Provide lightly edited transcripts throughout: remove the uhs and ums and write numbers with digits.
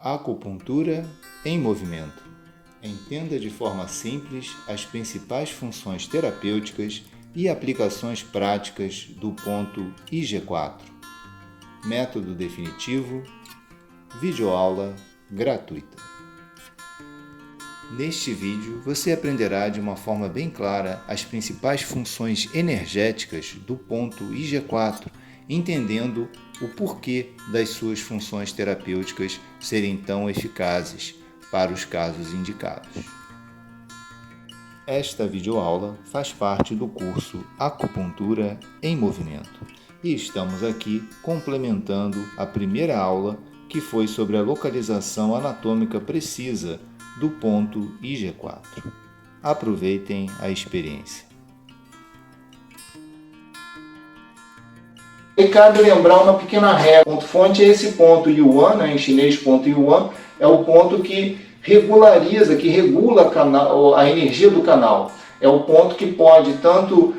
Acupuntura em movimento. Entenda de forma simples as principais funções terapêuticas e aplicações práticas do ponto IG4. Método definitivo, videoaula gratuita. Neste vídeo você aprenderá de uma forma bem clara as principais funções energéticas do ponto IG4, entendendo o porquê das suas funções terapêuticas serem tão eficazes para os casos indicados. Esta videoaula faz parte do curso Acupuntura em Movimento e estamos aqui complementando a primeira aula, que foi sobre a localização anatômica precisa do ponto IG4. Aproveitem a experiência. E cabe lembrar uma pequena regra. O ponto fonte é esse ponto Yuan, em chinês ponto Yuan, é o ponto que regulariza, que regula a energia do canal. É o ponto que pode tanto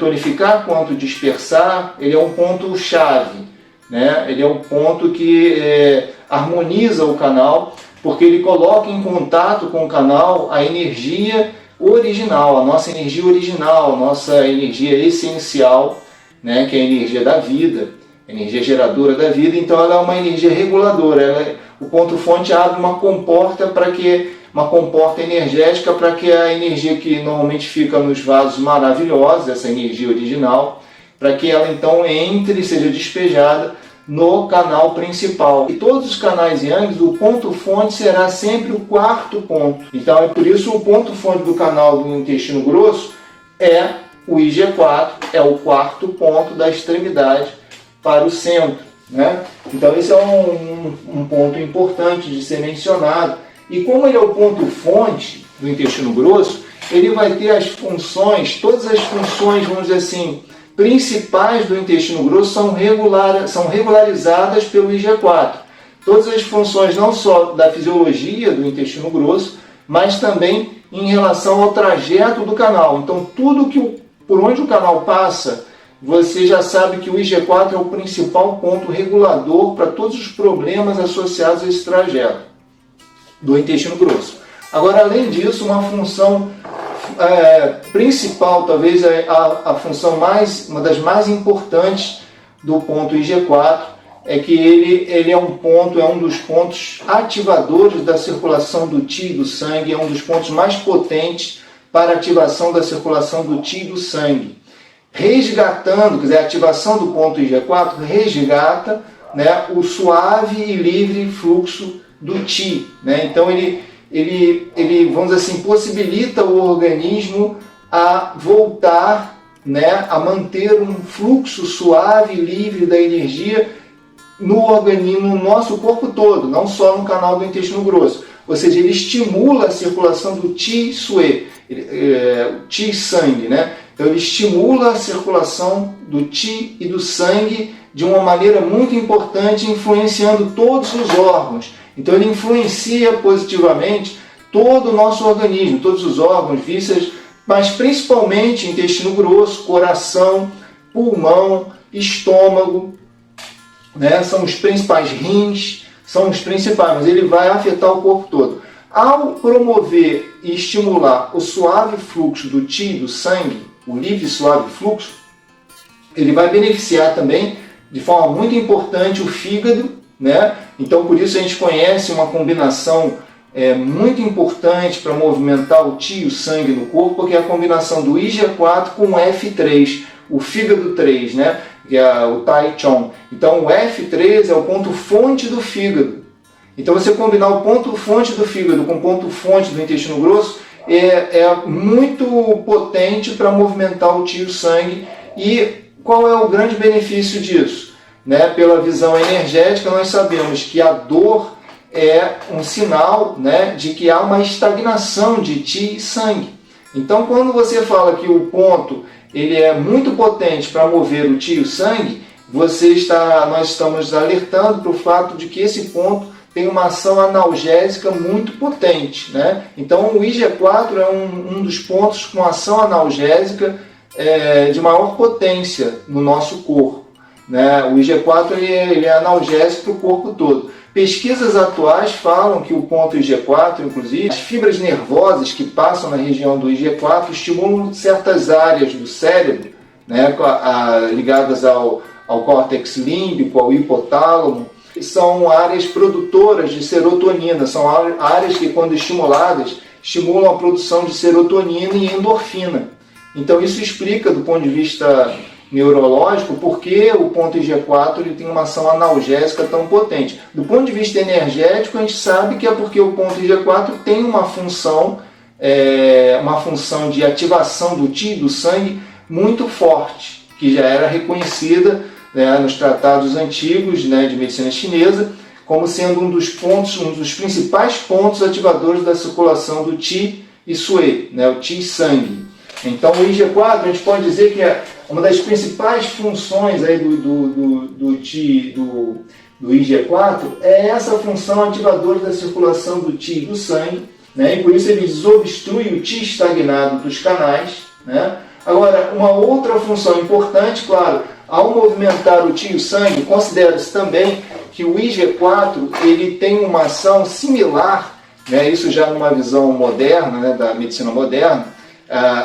tonificar quanto dispersar. Ele é um ponto chave, né? Ele é um ponto que harmoniza o canal, porque ele coloca em contato com o canal a energia original, a nossa energia original, a nossa energia essencial, né, que é a energia da vida, a energia geradora da vida. Então ela é uma energia reguladora. O ponto fonte abre uma comporta energética para que a energia que normalmente fica nos vasos maravilhosos, essa energia original, para que ela então entre e seja despejada no canal principal. E todos os canais Yang, o ponto fonte será sempre o quarto ponto. Então é por isso o ponto fonte do canal do intestino grosso é o IG4, é o quarto ponto da extremidade para o centro, né? Então esse é um ponto importante de ser mencionado. E como ele é o ponto fonte do intestino grosso, ele vai ter as funções, todas as funções, vamos dizer assim, principais do intestino grosso são regularizadas pelo IG4. Todas as funções não só da fisiologia do intestino grosso, mas também em relação ao trajeto do canal. Então tudo por onde o canal passa, você já sabe que o IG4 é o principal ponto regulador para todos os problemas associados a esse trajeto do intestino grosso. Agora, além disso, uma função principal, talvez a função uma das mais importantes do ponto IG4, é que ele é um dos pontos ativadores da circulação do Qi e do sangue, é um dos pontos mais potentes para a ativação da circulação do Qi e do sangue. Resgatando, quer dizer, a ativação do ponto IG4 resgata, né, o suave e livre fluxo do Qi, né? Então ele, vamos dizer assim, possibilita o organismo a voltar, né, a manter um fluxo suave e livre da energia no organismo, no nosso corpo todo, não só no canal do intestino grosso. Ou seja, ele estimula a circulação do Qi Sui, Qi sangue, né? Então ele estimula a circulação do Qi e do sangue de uma maneira muito importante, influenciando todos os órgãos. Então ele influencia positivamente todo o nosso organismo, todos os órgãos, vísceras, mas principalmente intestino grosso, coração, pulmão, estômago, né? São os principais, rins, são os principais, mas ele vai afetar o corpo todo. Ao promover e estimular o suave fluxo do Qi e do sangue, o livre e suave fluxo, ele vai beneficiar também, de forma muito importante, o fígado, né? Então, por isso a gente conhece uma combinação muito importante para movimentar o Qi e o sangue no corpo, que é a combinação do IG4 com o F3, o fígado 3, né? Que é o Tai Chong. Então, o F3 é o ponto fonte do fígado. Então, você combinar o ponto fonte do fígado com o ponto fonte do intestino grosso é muito potente para movimentar o Qi e o sangue. E qual é o grande benefício disso? Né? Pela visão energética, nós sabemos que a dor é um sinal, né, de que há uma estagnação de Qi e sangue. Então, quando você fala que o ponto ele é muito potente para mover o Qi e o sangue, nós estamos alertando para o fato de que esse ponto tem uma ação analgésica muito potente, né? Então o IG4 é um dos pontos com ação analgésica de maior potência no nosso corpo, né? O IG4 ele é analgésico para o corpo todo. Pesquisas atuais falam que o ponto IG4, inclusive, as fibras nervosas que passam na região do IG4 estimulam certas áreas do cérebro, né, ligadas ao córtex límbico, ao hipotálamo. São áreas produtoras de serotonina, são áreas que, quando estimuladas, estimulam a produção de serotonina e endorfina. Então isso explica, do ponto de vista neurológico, por que o ponto IG4 ele tem uma ação analgésica tão potente. Do ponto de vista energético, a gente sabe que é porque o ponto IG4 tem uma função de ativação do Qi, do sangue, muito forte, que já era reconhecida, né, nos tratados antigos, né, de medicina chinesa, como sendo um dos principais pontos ativadores da circulação do Qi e Sui, né, o Qi sangue. Então o IG4, a gente pode dizer que é uma das principais funções aí do IG4 é essa função ativadora da circulação do Qi do sangue, né, e por isso ele desobstrui o Qi estagnado dos canais, né. Agora, uma outra função importante, claro, ao movimentar o Qi e o sangue, considera-se também que o IG4 ele tem uma ação similar, né, isso já numa visão moderna, né, da medicina moderna.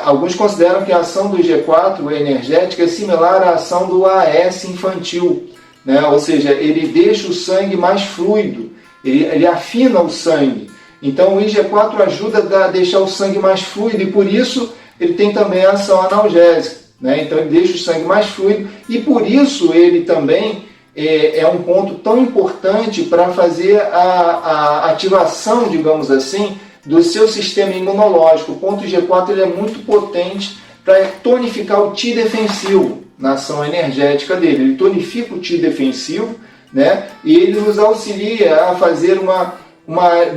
Alguns consideram que a ação do IG4 energética é similar à ação do AS infantil, né, ou seja, ele deixa o sangue mais fluido, ele afina o sangue. Então o IG4 ajuda a deixar o sangue mais fluido e por isso ele tem também a ação analgésica, né? Então ele deixa o sangue mais fluido e por isso ele também é um ponto tão importante para fazer a ativação, digamos assim, do seu sistema imunológico. O ponto G4 ele é muito potente para tonificar o Qi defensivo na ação energética dele. Ele tonifica o Qi defensivo, né? E ele nos auxilia a fazer uma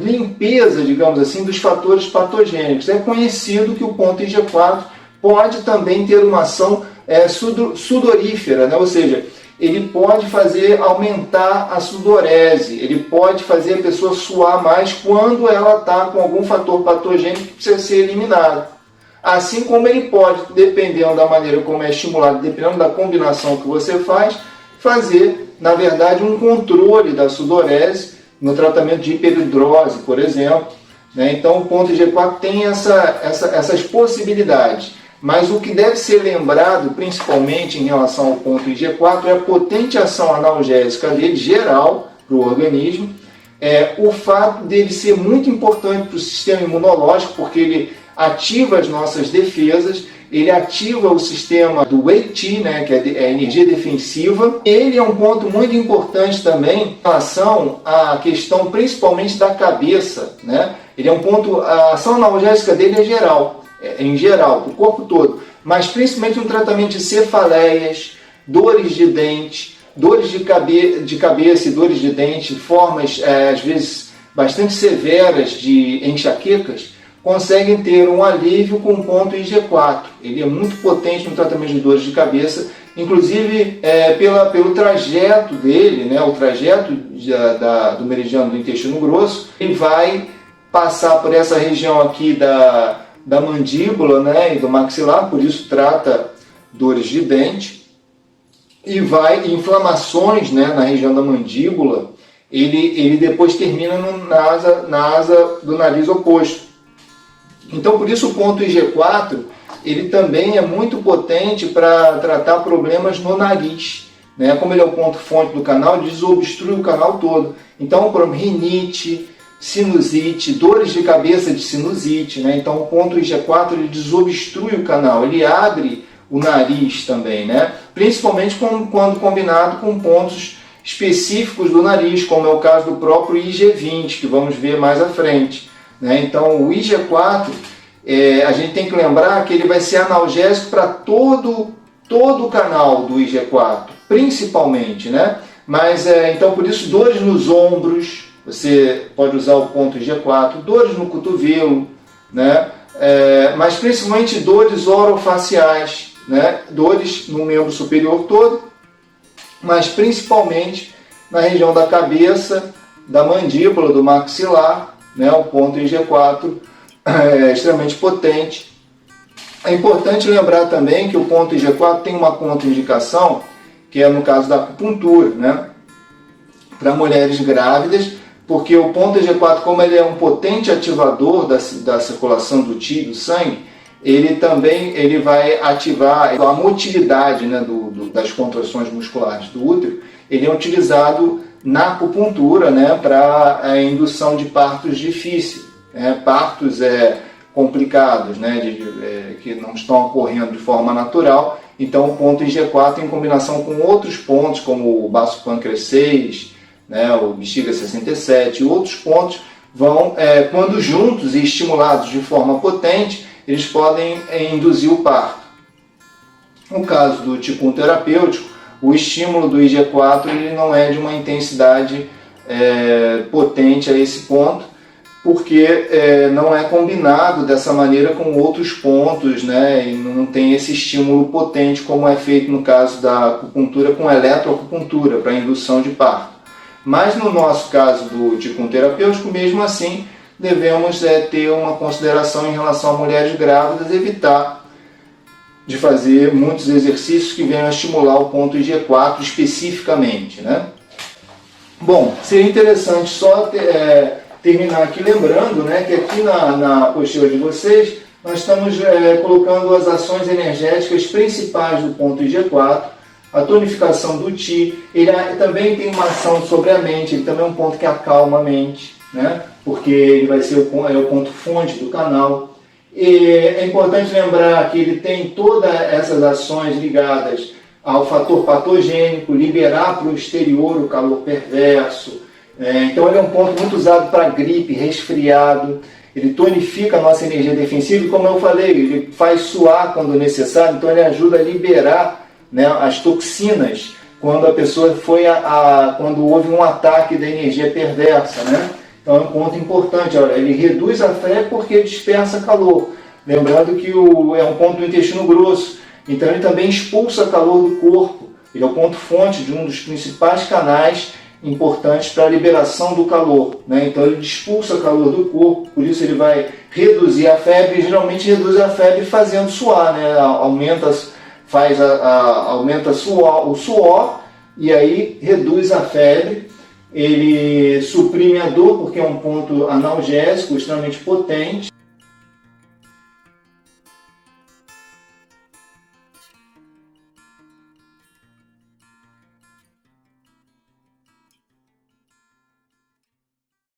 limpeza, digamos assim, dos fatores patogênicos. É conhecido que o ponto IG4 pode também ter uma ação sudorífera, né? Ou seja, ele pode aumentar a sudorese, ele pode fazer a pessoa suar mais quando ela está com algum fator patogênico que precisa ser eliminado. Assim como ele pode, dependendo da maneira como é estimulado, dependendo da combinação que você faz, fazer, na verdade, um controle da sudorese no tratamento de hiperidrose, por exemplo, né? Então o ponto G4 tem essas possibilidades. Mas o que deve ser lembrado, principalmente em relação ao ponto IG4, é a potente ação analgésica dele, geral, para o organismo. O fato dele ser muito importante para o sistema imunológico, porque ele ativa as nossas defesas, ele ativa o sistema do Wei-Qi, né, que é a energia defensiva. Ele é um ponto muito importante também em relação à questão principalmente da cabeça, né? Ele é um ponto, a ação analgésica dele é geral, em geral, para o corpo todo, mas principalmente no tratamento de cefaleias, dores de dente, dores de cabeça e dores de dente, formas às vezes bastante severas de enxaquecas, conseguem ter um alívio com o ponto IG4. Ele é muito potente no tratamento de dores de cabeça, inclusive pelo trajeto dele, né, o trajeto do meridiano do intestino grosso. Ele vai passar por essa região aqui da mandíbula, né, e do maxilar, por isso trata dores de dente, e inflamações, né, na região da mandíbula. Ele depois termina na asa do nariz oposto. Então, por isso o ponto IG4 ele também é muito potente para tratar problemas no nariz, né? Como ele é o ponto fonte do canal, ele desobstrui o canal todo. Então, por exemplo, rinite, sinusite, dores de cabeça de sinusite, né? Então o ponto IG4 ele desobstrui o canal, ele abre o nariz também, né? Principalmente quando combinado com pontos específicos do nariz, como é o caso do próprio IG20, que vamos ver mais à frente, né? Então o IG4, a gente tem que lembrar que ele vai ser analgésico para todo o canal do IG4, principalmente, né? Mas então por isso dores nos ombros, você pode usar o ponto IG4, dores no cotovelo, né? Mas principalmente dores orofaciais, né? Dores no membro superior todo, mas principalmente na região da cabeça, da mandíbula, do maxilar, né? O ponto IG4 é extremamente potente. É importante lembrar também que o ponto IG4 tem uma contraindicação, que é no caso da acupuntura, né? para mulheres grávidas, porque o ponto EG4, como ele é um potente ativador da circulação do Qi, do sangue, ele vai ativar a motilidade, né, das contrações musculares do útero. Ele é utilizado na acupuntura, né, para a indução de partos difíceis, partos complicados, né, que não estão ocorrendo de forma natural. Então o ponto IG4, em combinação com outros pontos, como o baço pâncreas 6, né, o bexiga 67 e outros pontos, vão, quando juntos e estimulados de forma potente, eles podem induzir o parto. No caso do Qigong terapêutico, o estímulo do IG4 ele não é de uma intensidade potente a esse ponto, porque não é combinado dessa maneira com outros pontos, né, e não tem esse estímulo potente como é feito no caso da acupuntura com eletroacupuntura para indução de parto. Mas no nosso caso do Qigong terapêutico, mesmo assim, devemos ter uma consideração em relação a mulheres grávidas, evitar de fazer muitos exercícios que venham a estimular o ponto IG4 especificamente, né? Bom, seria interessante só terminar aqui lembrando, né, que aqui na apostila de vocês nós estamos colocando as ações energéticas principais do ponto IG4, a tonificação do Qi. Ele também tem uma ação sobre a mente, ele também é um ponto que acalma a mente, né, porque ele vai ser o ponto fonte do canal. E é importante lembrar que ele tem todas essas ações ligadas ao fator patogênico, liberar para o exterior o calor perverso. Então ele é um ponto muito usado para gripe, resfriado. Ele tonifica a nossa energia defensiva e, como eu falei, ele faz suar quando necessário. Então ele ajuda a liberar, né, as toxinas quando a pessoa quando houve um ataque da energia perversa, né? Então é um ponto importante. Olha, ele reduz a febre porque dispersa calor. Lembrando que é um ponto do intestino grosso. Então ele também expulsa calor do corpo. Ele é o ponto fonte de um dos principais canais importantes para a liberação do calor, né? Então ele expulsa calor do corpo, por isso ele vai reduzir a febre, e geralmente reduz a febre fazendo suar, né? Aumenta o suor e aí reduz a febre. Ele suprime a dor porque é um ponto analgésico extremamente potente.